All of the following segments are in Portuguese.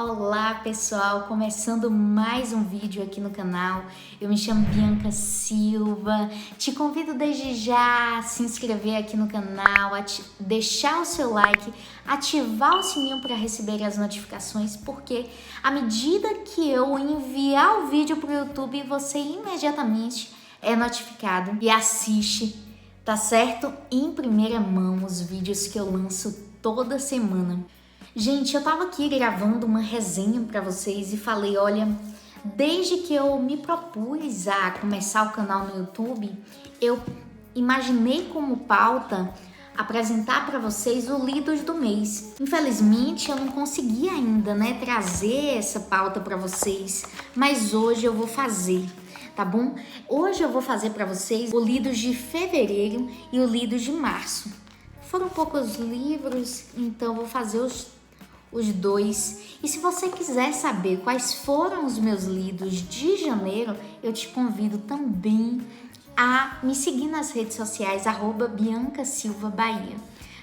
Olá pessoal, começando mais um vídeo aqui no canal. Eu me chamo Bianca Silva. Te convido desde já a se inscrever aqui no canal, deixar o seu like, ativar o sininho para receber as notificações, porque à medida que eu enviar o vídeo para o YouTube, você imediatamente é notificado e assiste, tá certo? Em primeira mão os vídeos que eu lanço toda semana. Gente, eu tava aqui gravando uma resenha para vocês e falei, olha, desde que eu me propus a começar o canal no YouTube, eu imaginei como pauta apresentar para vocês o Lidos do Mês. Infelizmente, eu não consegui ainda, trazer essa pauta para vocês, mas hoje eu vou fazer, tá bom? Hoje eu vou fazer para vocês o Lidos de fevereiro e o Lidos de março. Foram poucos livros, então vou fazer os dois. E se você quiser saber quais foram os meus lidos de janeiro, eu te convido também a me seguir nas redes sociais, @BiancaSilvaBahia,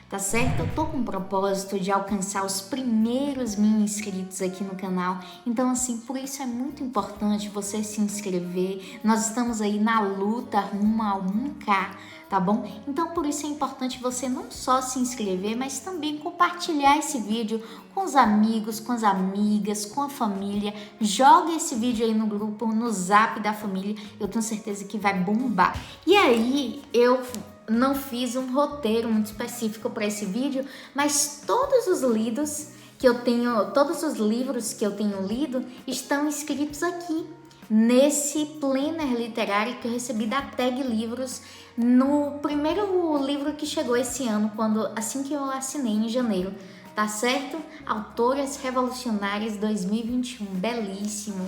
tá certo? Eu tô com o propósito de alcançar os primeiros 1000 inscritos aqui no canal, então assim, por isso é muito importante você se inscrever. Nós estamos aí na luta rumo a 1K, tá bom? Então por isso é importante você não só se inscrever, mas também compartilhar esse vídeo com os amigos, com as amigas, com a família. Joga esse vídeo aí no grupo, no zap da família, eu tenho certeza que vai bombar. E aí, eu não fiz um roteiro muito específico para esse vídeo, mas todos os lidos que eu tenho, todos os livros que eu tenho lido estão inscritos aqui nesse planner literário que eu recebi da Tag Livros no primeiro livro que chegou esse ano, assim que eu assinei em janeiro, tá certo? Autoras Revolucionárias 2021, belíssimo. Vou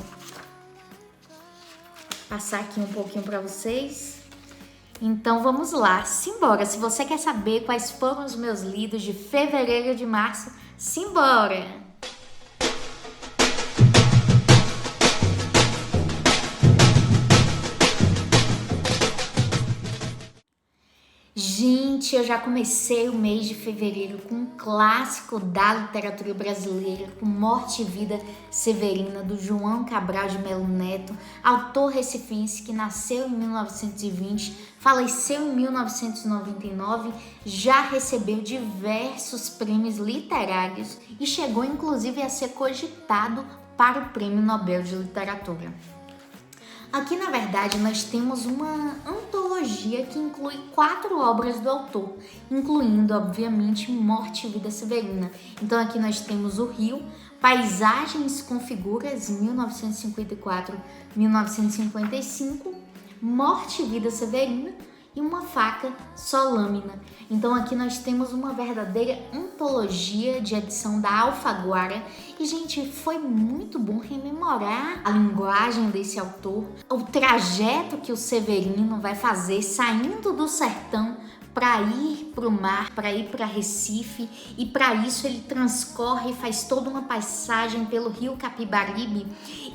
passar aqui um pouquinho para vocês. Então vamos lá, simbora! Se você quer saber quais foram os meus lidos de fevereiro e de março, simbora! Gente, eu já comecei o mês de fevereiro com um clássico da literatura brasileira, com Morte e Vida Severina, do João Cabral de Melo Neto, autor recifense que nasceu em 1920, faleceu em 1999, já recebeu diversos prêmios literários e chegou inclusive a ser cogitado para o Prêmio Nobel de Literatura. Aqui, na verdade, nós temos uma antologia que inclui 4 obras do autor, incluindo, obviamente, Morte e Vida Severina. Então, aqui nós temos O Rio, Paisagens com Figuras, 1954-1955, Morte e Vida Severina e Uma Faca, Só Lâmina. Então aqui nós temos uma verdadeira antologia de edição da Alfaguara e, gente, foi muito bom rememorar a linguagem desse autor, o trajeto que o Severino vai fazer saindo do sertão para ir para o mar, para ir para Recife, e para isso ele transcorre e faz toda uma passagem pelo rio Capibaribe.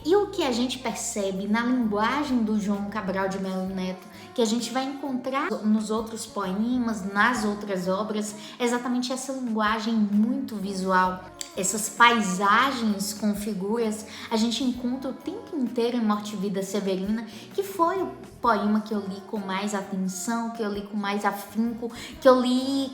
E o que a gente percebe na linguagem do João Cabral de Melo Neto, que a gente vai encontrar nos outros poemas, nas outras obras, é exatamente essa linguagem muito visual. Essas paisagens com figuras a gente encontra o tempo inteiro em Morte e Vida Severina, que foi o poema que eu li com mais atenção, que eu li com mais afinco, que eu li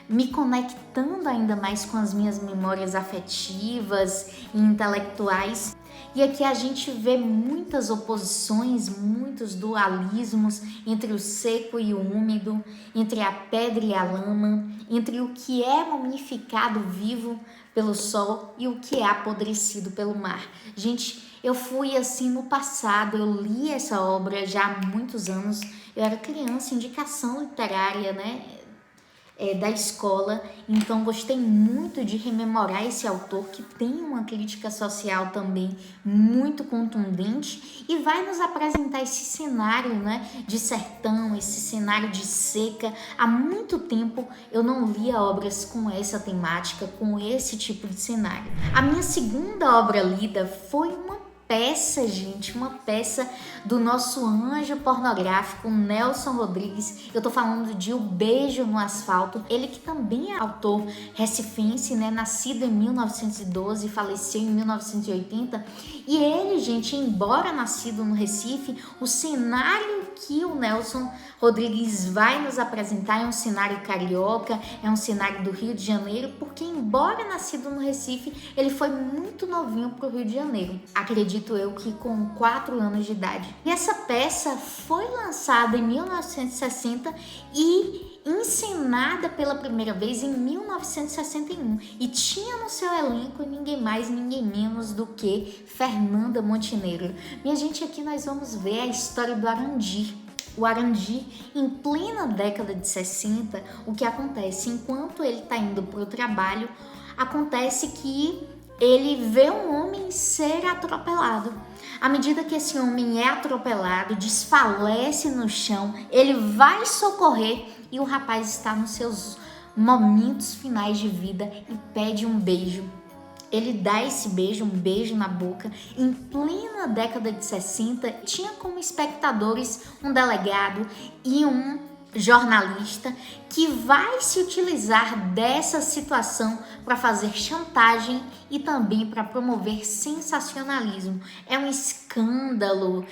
me conectando ainda mais com as minhas memórias afetivas e intelectuais. E aqui a gente vê muitas oposições, muitos dualismos entre o seco e o úmido, entre a pedra e a lama, entre o que é mumificado vivo pelo sol e o que é apodrecido pelo mar. Gente, eu fui assim no passado, eu li essa obra já há muitos anos, eu era criança, indicação literária, da escola, então gostei muito de rememorar esse autor que tem uma crítica social também muito contundente e vai nos apresentar esse cenário, de sertão, esse cenário de seca. Há muito tempo eu não lia obras com essa temática, com esse tipo de cenário. A minha segunda obra lida foi uma peça, gente, uma peça do nosso anjo pornográfico, Nelson Rodrigues. Eu tô falando de O Beijo no Asfalto. Ele que também é autor recifense, né? Nascido em 1912 e faleceu em 1980. E ele, gente, embora nascido no Recife, o cenário que o Nelson Rodrigues vai nos apresentar é um cenário carioca, é um cenário do Rio de Janeiro, porque embora nascido no Recife, ele foi muito novinho pro Rio de Janeiro. Acredito eu que com 4 anos de idade. E essa peça foi lançada em 1960 e encenada pela primeira vez em 1961 e tinha no seu elenco ninguém mais, ninguém menos do que Fernanda Montenegro. Minha gente, aqui nós vamos ver a história do Arandir. O Arandir, em plena década de 60, o que acontece? Enquanto ele está indo para o trabalho, acontece que ele vê um homem ser atropelado. À medida que esse homem é atropelado, desfalece no chão, ele vai socorrer e o rapaz está nos seus momentos finais de vida e pede um beijo. Ele dá esse beijo, um beijo na boca. Em plena década de 60, tinha como espectadores um delegado e um jornalista que vai se utilizar dessa situação para fazer chantagem e também para promover sensacionalismo. É um escândalo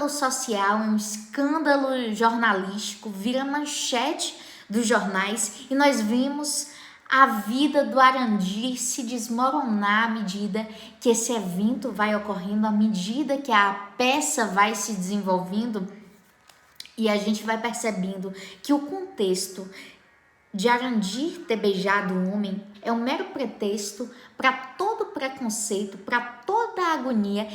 social, é um escândalo jornalístico, vira manchete dos jornais e nós vimos a vida do Arandir se desmoronar à medida que esse evento vai ocorrendo, à medida que a peça vai se desenvolvendo e a gente vai percebendo que o contexto de Arandir ter beijado o homem é um mero pretexto para todo preconceito, para toda a agonia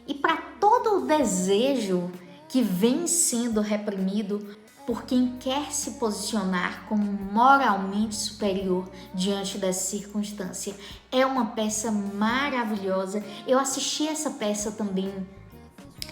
e para todo o desejo que vem sendo reprimido por quem quer se posicionar como moralmente superior diante dessa circunstância. É uma peça maravilhosa. Eu assisti essa peça também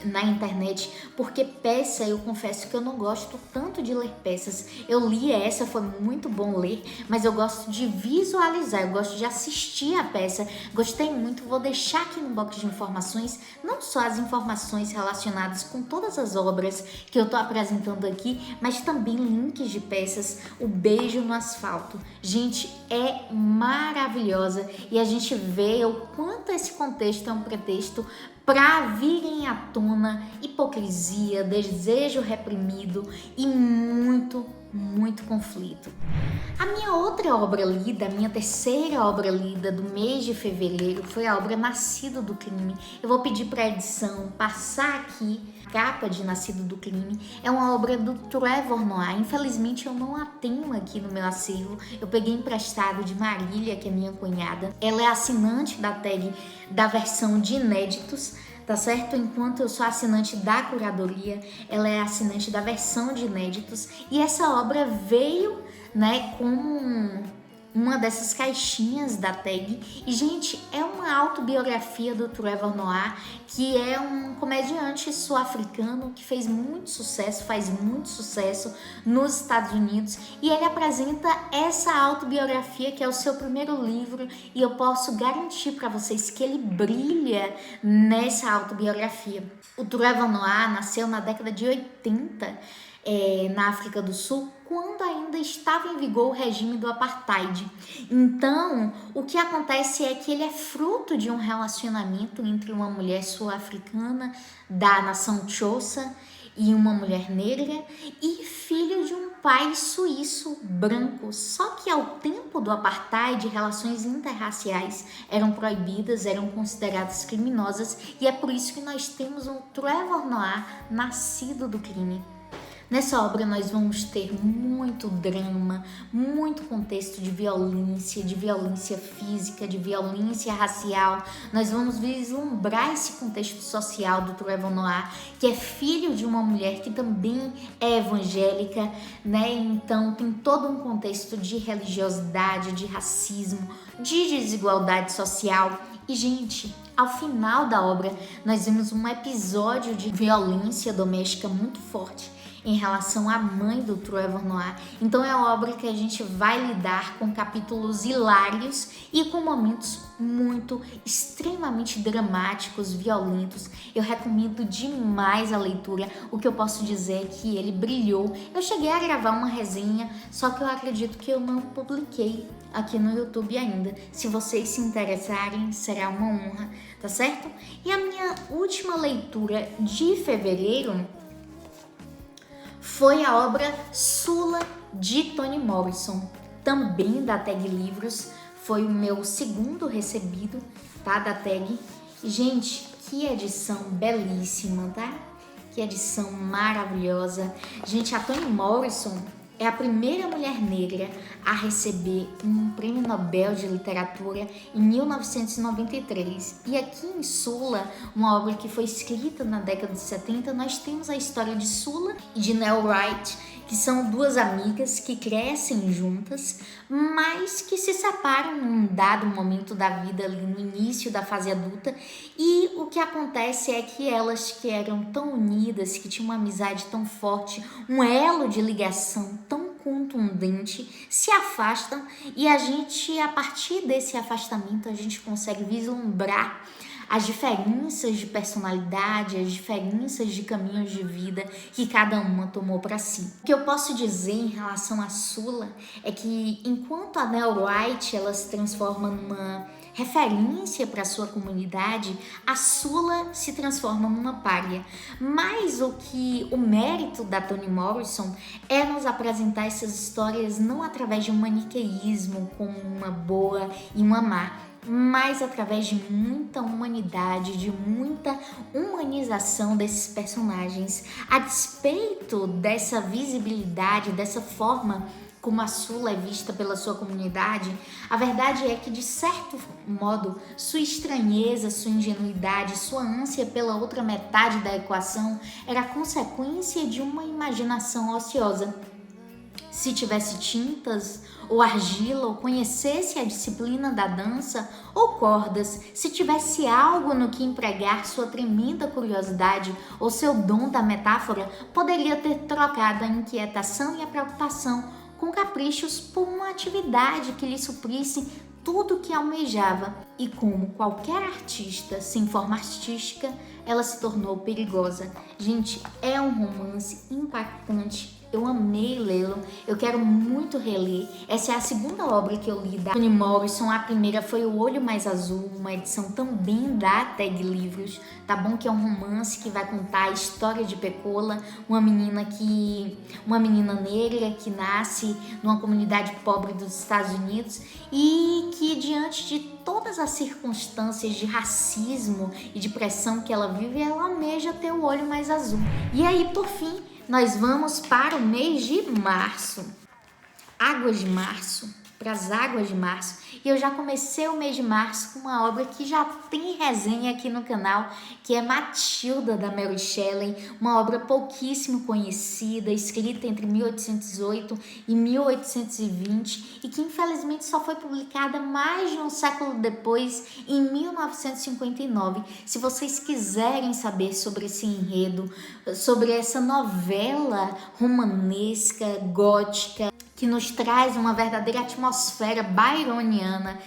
na internet, porque peça, eu confesso que eu não gosto tanto de ler peças. Eu li essa, foi muito bom ler, mas eu gosto de visualizar, eu gosto de assistir a peça. Gostei muito, vou deixar aqui no box de informações, não só as informações relacionadas com todas as obras que eu tô apresentando aqui, mas também links de peças. O Beijo no Asfalto, gente, é maravilhosa e a gente vê o quanto esse contexto é um pretexto para virem à tona hipocrisia, desejo reprimido e muito conflito. A minha outra obra lida, a minha terceira obra lida do mês de fevereiro foi a obra Nascido do Crime. Eu vou pedir para a edição passar aqui a capa de Nascido do Crime. É uma obra do Trevor Noah. Infelizmente eu não a tenho aqui no meu acervo. Eu peguei emprestado de Marília, que é minha cunhada. Ela é assinante da tag da versão de inéditos, tá certo? Enquanto eu sou assinante da curadoria, ela é assinante da versão de inéditos. E essa obra veio, né, como uma dessas caixinhas da tag. E, gente, é uma autobiografia do Trevor Noah, que é um comediante sul-africano que fez muito sucesso, faz muito sucesso nos Estados Unidos. E ele apresenta essa autobiografia, que é o seu primeiro livro, e eu posso garantir para vocês que ele brilha nessa autobiografia. O Trevor Noah nasceu na década de 80, na África do Sul, quando ainda estava em vigor o regime do apartheid. Então, o que acontece é que ele é fruto de um relacionamento entre uma mulher sul-africana da nação Xhosa e uma mulher negra e filho de um pai suíço branco. Só que ao tempo do apartheid, relações interraciais eram proibidas, eram consideradas criminosas e é por isso que nós temos um Trevor Noah nascido do crime. Nessa obra nós vamos ter muito drama, muito contexto de violência física, de violência racial. Nós vamos vislumbrar esse contexto social do Trevor Noah, que é filho de uma mulher que também é evangélica, né? Então tem todo um contexto de religiosidade, de racismo, de desigualdade social. E, gente, ao final da obra nós vemos um episódio de violência doméstica muito forte em relação à mãe do Trevor Noah. Então é uma obra que a gente vai lidar com capítulos hilários e com momentos extremamente dramáticos, violentos. Eu recomendo demais a leitura. O que eu posso dizer é que ele brilhou. Eu cheguei a gravar uma resenha, só que eu acredito que eu não publiquei aqui no YouTube ainda. Se vocês se interessarem, será uma honra, tá certo? E a minha última leitura de fevereiro foi a obra Sula, de Toni Morrison, também da Tag Livros. Foi o meu segundo recebido, tá, da Tag. Gente, que edição belíssima, tá? Que edição maravilhosa. Gente, a Toni Morrison é a primeira mulher negra a receber um prêmio Nobel de Literatura em 1993. E aqui em Sula, uma obra que foi escrita na década de 70, nós temos a história de Sula e de Nell Wright, que são duas amigas que crescem juntas, mas que se separam num dado momento da vida, ali no início da fase adulta, e o que acontece é que elas, que eram tão unidas, que tinham uma amizade tão forte, um elo de ligação tão contundente, se afastam, e a gente, a partir desse afastamento, a gente consegue vislumbrar as diferenças de personalidade, as diferenças de caminhos de vida que cada uma tomou para si. O que eu posso dizer em relação a Sula é que enquanto a Nell Wright ela se transforma numa referência para sua comunidade, a Sula se transforma numa pária. Mas o mérito da Toni Morrison é nos apresentar essas histórias não através de um maniqueísmo como uma boa e uma má, mas através de muita humanidade, de muita humanização desses personagens. A despeito dessa visibilidade, dessa forma como a Sula é vista pela sua comunidade, a verdade é que, de certo modo, sua estranheza, sua ingenuidade, sua ânsia pela outra metade da equação era consequência de uma imaginação ociosa. Se tivesse tintas ou argila, ou conhecesse a disciplina da dança ou cordas, se tivesse algo no que empregar sua tremenda curiosidade ou seu dom da metáfora, poderia ter trocado a inquietação e a preocupação com caprichos por uma atividade que lhe suprisse tudo o que almejava. E como qualquer artista sem forma artística, ela se tornou perigosa. Gente, é um romance impactante. Eu amei lê-lo, eu quero muito reler. Essa é a segunda obra que eu li da Toni Morrison. A primeira foi O Olho Mais Azul, uma edição também da Tag Livros, tá bom? Que é um romance que vai contar a história de Pecola, uma menina negra que nasce numa comunidade pobre dos Estados Unidos e que, diante de todas as circunstâncias de racismo e de pressão que ela vive, ela almeja ter o olho mais azul. E aí, por fim, nós vamos para o mês de março. Águas de Março, para as Águas de Março. E eu já comecei o mês de março com uma obra que já tem resenha aqui no canal, que é Matilda, da Mary Shelley, uma obra pouquíssimo conhecida, escrita entre 1808 e 1820 e que infelizmente só foi publicada mais de um século depois, em 1959. Se vocês quiserem saber sobre esse enredo, sobre essa novela romanesca, gótica, que nos traz uma verdadeira atmosfera byroniana,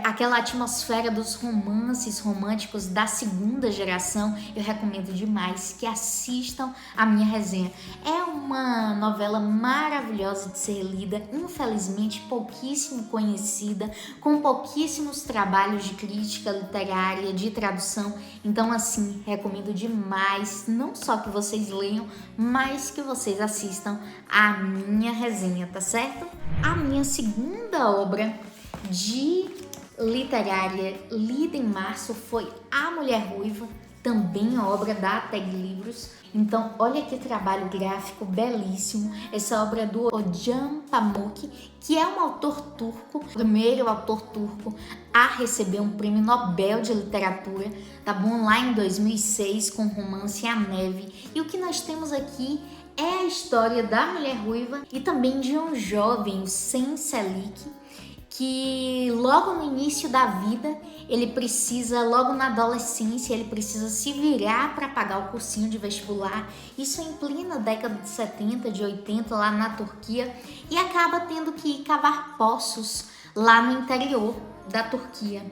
aquela atmosfera dos romances românticos da segunda geração, eu recomendo demais que assistam a minha resenha. É uma novela maravilhosa de ser lida, infelizmente pouquíssimo conhecida, com pouquíssimos trabalhos de crítica literária, de tradução. Então, assim, recomendo demais, não só que vocês leiam, mas que vocês assistam a minha resenha, tá certo? A minha segunda obra de literária lida em março foi A Mulher Ruiva, também obra da Tag Livros. Então, olha que trabalho gráfico belíssimo. Essa obra é do Orhan Pamuk, que é um autor turco, o primeiro autor turco a receber um prêmio Nobel de Literatura, tá bom? Lá em 2006, com o romance A Neve. E o que nós temos aqui é a história da Mulher Ruiva e também de um jovem, o Sen Selic, que logo no início da vida, ele precisa, logo na adolescência, ele precisa se virar para pagar o cursinho de vestibular. Isso em plena década de 70, de 80, lá na Turquia, e acaba tendo que ir cavar poços lá no interior da Turquia.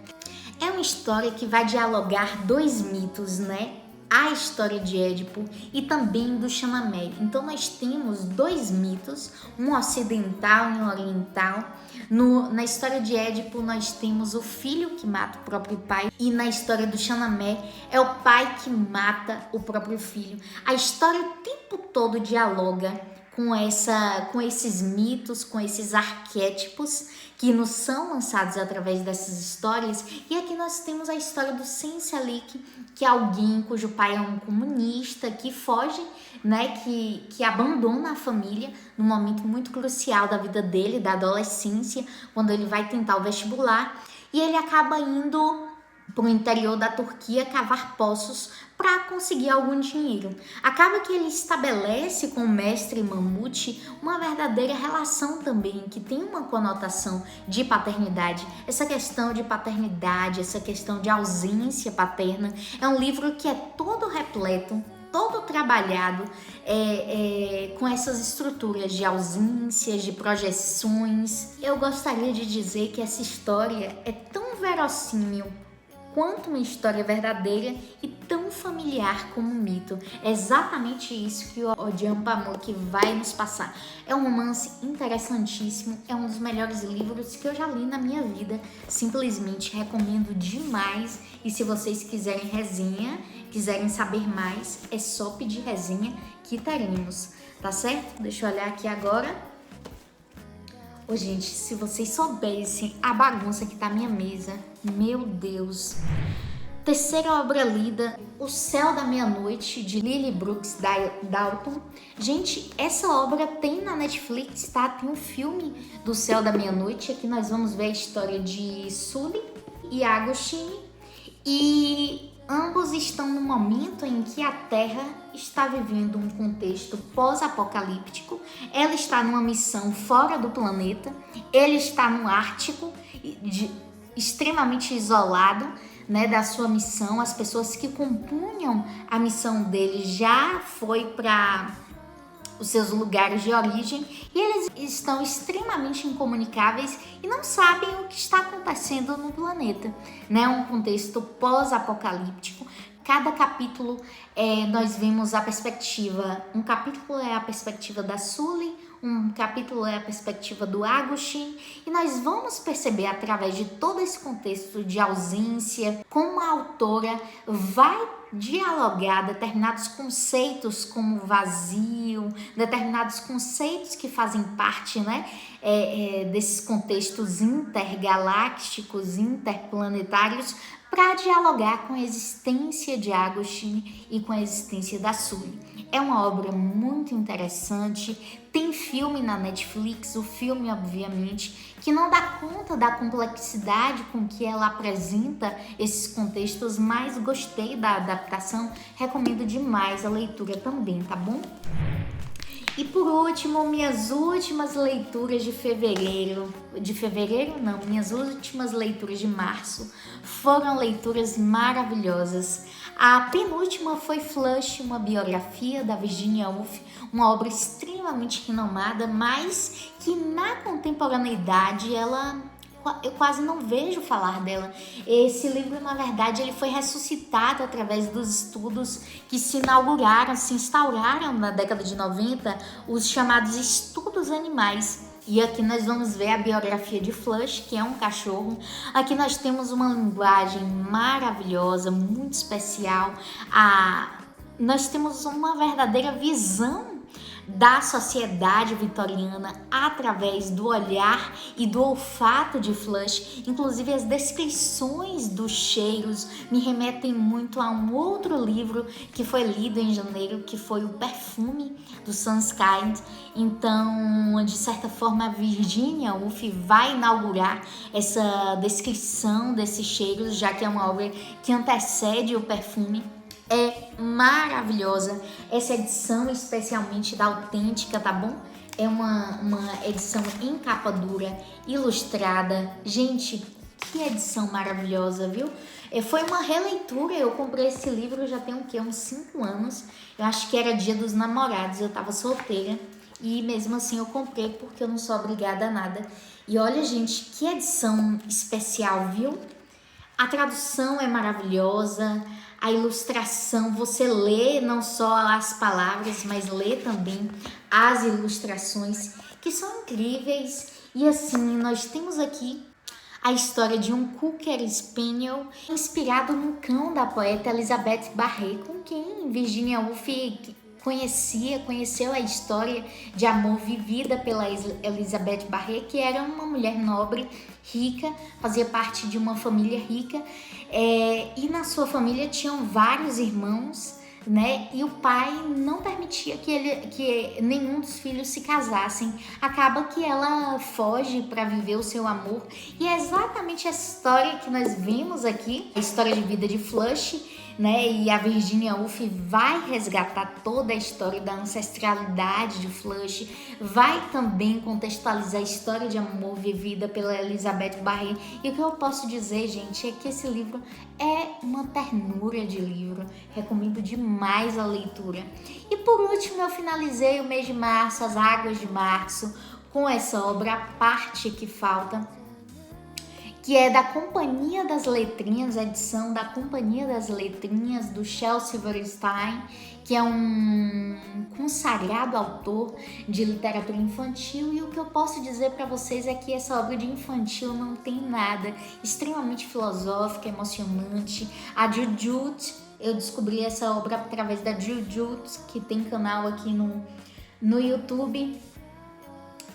É uma história que vai dialogar dois mitos, né? A história de Édipo e também do Shahnameh. Então nós temos dois mitos, um ocidental e um oriental. Na história de Édipo nós temos o filho que mata o próprio pai, e na história do Shahnameh é o pai que mata o próprio filho. A história o tempo todo dialoga com esses mitos, com esses arquétipos que nos são lançados através dessas histórias. E aqui nós temos a história do Sensalik, que é alguém cujo pai é um comunista, que foge, né, que abandona a família num momento muito crucial da vida dele, da adolescência, quando ele vai tentar o vestibular, e ele acaba indo para o interior da Turquia cavar poços para conseguir algum dinheiro. Acaba que ele estabelece com o mestre Mamute uma verdadeira relação também, que tem uma conotação de paternidade. Essa questão de paternidade, essa questão de ausência paterna, é um livro que é todo repleto, todo trabalhado com essas estruturas de ausências, de projeções. Eu gostaria de dizer que essa história é tão verossímil quanto uma história verdadeira e tão familiar como um mito. É exatamente isso que o Odian Pamuk vai nos passar. É um romance interessantíssimo, é um dos melhores livros que eu já li na minha vida. Simplesmente recomendo demais. E se vocês quiserem resenha, quiserem saber mais, é só pedir resenha que teremos, tá certo? Deixa eu olhar aqui agora. Ô, gente, se vocês soubessem a bagunça que tá na minha mesa, meu Deus. Terceira obra lida, O Céu da Meia-Noite, de Lily Brooks Dalton. Gente, essa obra tem na Netflix, tá? Tem um filme do Céu da Meia-Noite. Aqui nós vamos ver a história de Sully e Agostinho. E ambos estão no momento em que a Terra está vivendo um contexto pós-apocalíptico. Ela está numa missão fora do planeta. Ele está no Ártico, extremamente isolado, né, da sua missão. As pessoas que compunham a missão dele já foi para os seus lugares de origem, e eles estão extremamente incomunicáveis e não sabem o que está acontecendo no planeta, né? Um contexto pós-apocalíptico. Cada capítulo nós vemos a perspectiva, um capítulo é a perspectiva da Sully, um capítulo é a perspectiva do Agustin, e nós vamos perceber através de todo esse contexto de ausência como a autora vai dialogar determinados conceitos como vazio, determinados conceitos que fazem parte, né, desses contextos intergalácticos, interplanetários, para dialogar com a existência de Agustin e com a existência da Sully. É uma obra muito interessante, tem filme na Netflix, o filme, obviamente, que não dá conta da complexidade com que ela apresenta esses contextos, mas gostei da adaptação, recomendo demais a leitura também, tá bom? E por último, minhas últimas leituras de fevereiro. De fevereiro não, minhas últimas leituras de março foram leituras maravilhosas. A penúltima foi Flush, uma biografia da Virginia Woolf, uma obra extremamente renomada, mas que na contemporaneidade eu quase não vejo falar dela. Esse livro, na verdade, ele foi ressuscitado através dos estudos que se instauraram na década de 90, os chamados estudos animais. E aqui nós vamos ver a biografia de Flush, que é um cachorro. Aqui nós temos uma linguagem maravilhosa, muito especial. Nós temos uma verdadeira visão da sociedade vitoriana através do olhar e do olfato de Flush. Inclusive as descrições dos cheiros me remetem muito a um outro livro que foi lido em janeiro, que foi O Perfume, do Sunskind. Então, de certa forma, a Virginia Woolf vai inaugurar essa descrição desses cheiros, já que é uma obra que antecede O Perfume. É maravilhosa essa edição, especialmente da Autêntica, tá bom? É uma edição em capa dura, ilustrada. Gente, que edição maravilhosa, viu? Foi uma releitura, eu comprei esse livro já tem o quê? Uns 5 anos. Eu acho que era Dia dos Namorados, eu tava solteira. E mesmo assim eu comprei porque eu não sou obrigada a nada. E olha, gente, que edição especial, viu? A tradução é maravilhosa, a ilustração, você lê não só as palavras, mas lê também as ilustrações, que são incríveis. E assim, nós temos aqui a história de um Cocker Spaniel inspirado no cão da poeta Elizabeth Barrett, com quem Virginia Woolf conheceu a história de amor vivida pela Elizabeth Barrett, que era uma mulher nobre, rica, fazia parte de uma família rica, e na sua família tinham vários irmãos, né? E o pai não permitia que nenhum dos filhos se casassem. Acaba que ela foge para viver o seu amor. E é exatamente essa história que nós vimos aqui, a história de vida de Flush, né? E a Virginia Woolf vai resgatar toda a história da ancestralidade de Flush, vai também contextualizar a história de amor vivida pela Elizabeth Barrett. E o que eu posso dizer, gente, é que esse livro é uma ternura de livro. Recomendo demais a leitura. E por último, eu finalizei o mês de março, As Águas de Março, com essa obra, A Parte que Falta, que é da Companhia das Letrinhas, a edição da Companhia das Letrinhas, do Shel Silverstein, que é um consagrado autor de literatura infantil. E o que eu posso dizer para vocês é que essa obra de infantil não tem nada, extremamente filosófica, emocionante. A Jujut, eu descobri essa obra através da Jujut, que tem canal aqui no YouTube.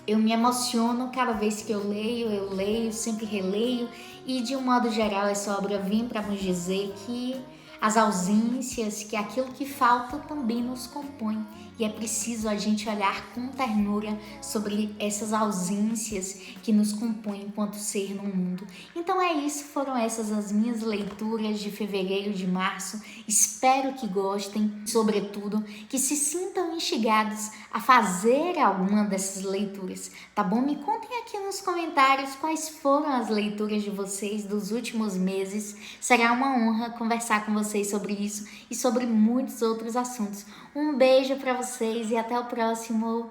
Eu me emociono cada vez que eu leio, sempre releio, e de um modo geral essa obra vem para nos dizer que as ausências, que aquilo que falta também nos compõe, e é preciso a gente olhar com ternura sobre essas ausências que nos compõem enquanto ser no mundo. Então é isso, foram essas as minhas leituras de fevereiro, de março. Espero que gostem, sobretudo que se sintam instigados a fazer alguma dessas leituras, tá bom? Me contem aqui nos comentários quais foram as leituras de vocês dos últimos meses. Será uma honra conversar com vocês sobre isso e sobre muitos outros assuntos. Um beijo para vocês e até o próximo.